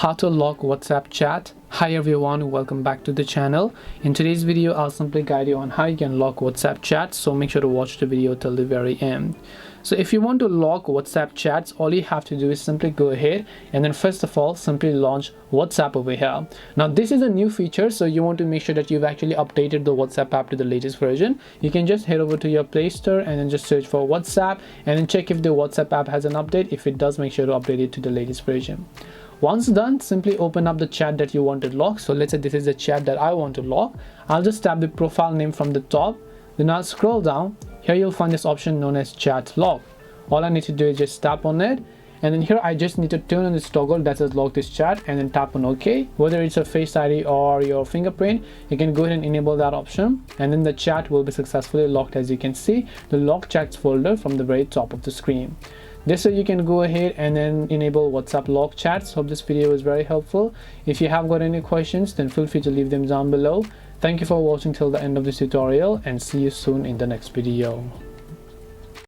how to lock WhatsApp chat. Hi everyone, welcome back to the channel. In today's video I'll simply guide you on how you can lock WhatsApp chat, so make sure to watch the video till the very end. So if you want to lock WhatsApp chats, all you have to do is simply go ahead and then first of all simply launch WhatsApp over here. Now this is a new feature, so you want to make sure that you've actually updated the WhatsApp app to the latest version. You can just head over to your Play Store and then just search for WhatsApp and then check if the WhatsApp app has an update. If it does, make sure to update it to the latest version. Once done, simply open up the chat that you want to lock. So let's say this is the chat that I want to lock. I'll just tap the profile name from the top, then I'll scroll down. Here you'll find this option known as chat lock. All I need to do is just tap on it, and then here I just need to turn on this toggle that says lock this chat and then tap on OK. Whether it's a Face ID or your fingerprint, you can go ahead and enable that option, and then the chat will be successfully locked. As you can see, the lock chats folder from the very top of the screen. This way you can go ahead and then enable WhatsApp lock chats. Hope this video was very helpful. If you have got any questions, then feel free to leave them down below. Thank you for watching till the end of this tutorial, and see you soon in the next video.